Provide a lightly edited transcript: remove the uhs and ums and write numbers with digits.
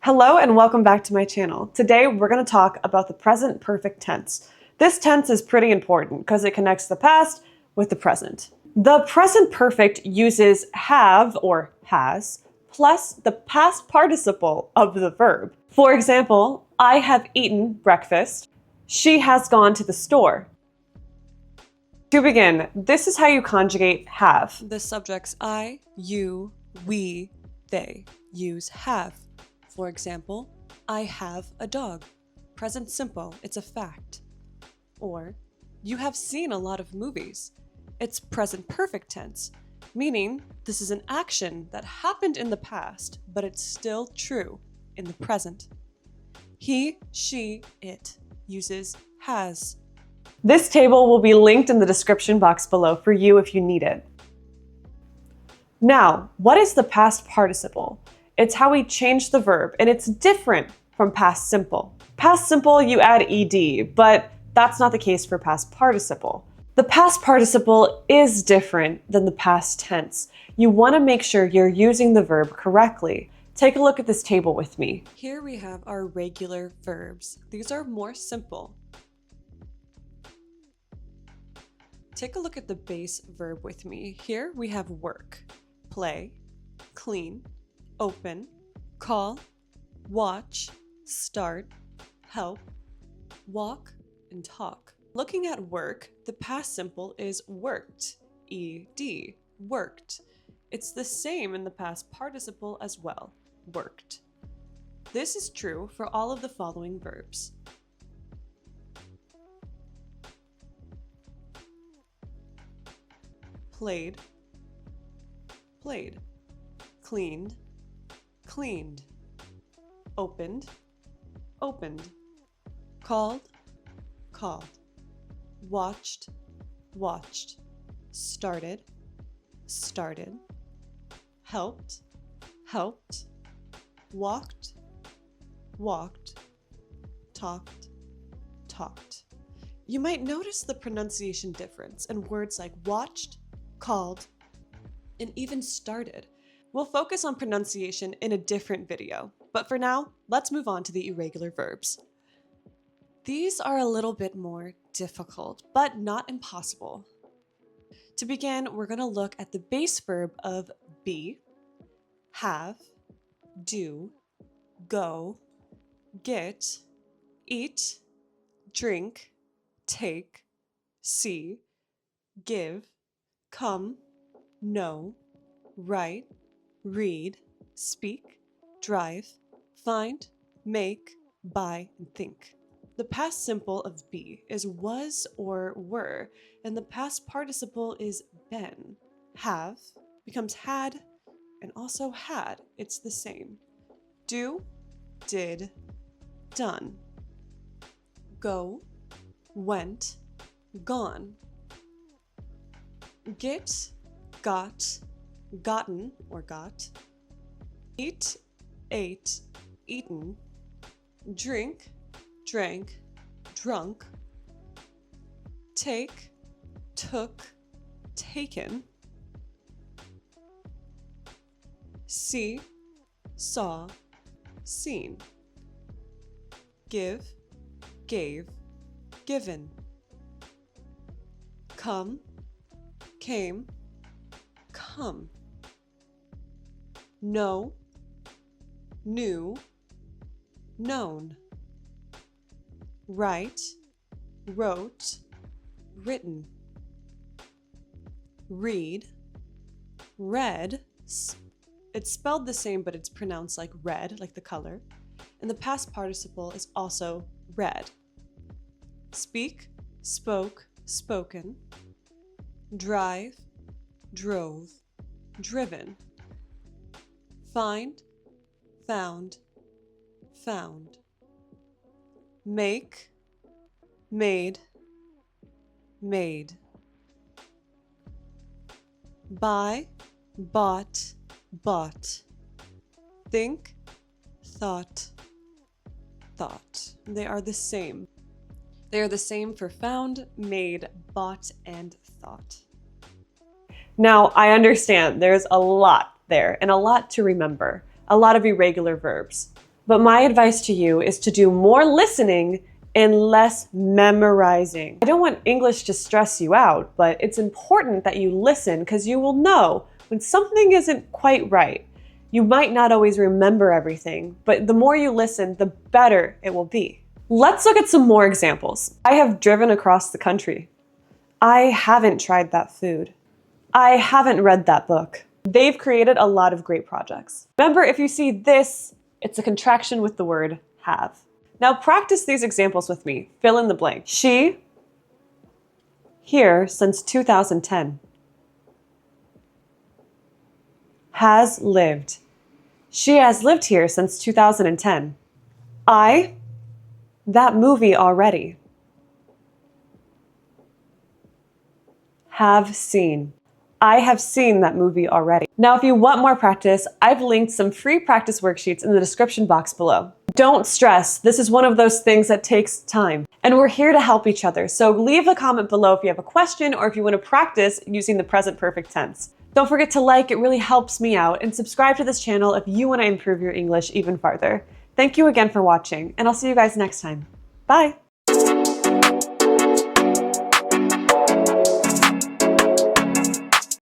Hello and welcome back to my channel. Today we're going to talk about the present perfect tense. This tense is pretty important because it connects the past with the present. The present perfect uses have or has plus the past participle of the verb. For example, I have eaten breakfast. She has gone to the store. To begin, this is how you conjugate have. The subjects I, you, we, they use have. For example, I have a dog. Present simple, it's a fact. Or, you have seen a lot of movies. It's present perfect tense, meaning this is an action that happened in the past, but it's still true in the present. He, she, it uses has. This table will be linked in the description box below for you if you need it. Now, what is the past participle? It's how we change the verb, and it's different from past simple. Past simple, you add ed, but that's not the case for past participle. The past participle is different than the past tense. You want to make sure you're using the verb correctly. Take a look at this table with me. Here we have our regular verbs. These are more simple. Take a look at the base verb with me. Here we have work, play, clean, open, call, watch, start, help, walk, and talk. Looking at work, the past simple is worked, ed, worked. It's the same in the past participle as well, worked. This is true for all of the following verbs. Played, played, cleaned, cleaned, opened, opened, called, called, watched, watched, started, started, helped, helped, walked, walked, talked, talked. You might notice the pronunciation difference in words like watched, called, and even started. We'll focus on pronunciation in a different video, but for now, let's move on to the irregular verbs. These are a little bit more difficult, but not impossible. To begin, we're going to look at the base verb of be, have, do, go, get, eat, drink, take, see, give, come, know, write, read, speak, drive, find, make, buy, and think. The past simple of be is was or were, and the past participle is been. Have becomes had, and also had. It's the same. Do, did, done. Go, went, gone. Get, got, gotten or got. Eat, ate, eaten. Drink, drank, drunk. Take, took, taken. See, saw, seen. Give, gave, given. Come, came, come. Know, knew, known. Write, wrote, written. Read, read. It's spelled the same, but it's pronounced like red, like the color. And the past participle is also read. Speak, spoke, spoken. Drive, drove, driven. Find, found, found. Make, made, made. Buy, bought, bought. Think, thought, thought. They are the same. They are the same for found, made, bought, and thought. Now, I understand there's a lot there and a lot to remember, a lot of irregular verbs. But my advice to you is to do more listening and less memorizing. I don't want English to stress you out, but it's important that you listen because you will know when something isn't quite right. You might not always remember everything, but the more you listen, the better it will be. Let's look at some more examples. I have driven across the country. I haven't tried that food. I haven't read that book. They've created a lot of great projects. Remember, if you see this, it's a contraction with the word have. Now practice these examples with me. Fill in the blank. She, here since 2010. Has lived. She has lived here since 2010. I, that movie already. Have seen. I have seen that movie already. Now, if you want more practice, I've linked some free practice worksheets in the description box below. Don't stress, this is one of those things that takes time. And we're here to help each other, so leave a comment below if you have a question or if you want to practice using the present perfect tense. Don't forget to like, it really helps me out, and subscribe to this channel if you want to improve your English even farther. Thank you again for watching, and I'll see you guys next time. Bye!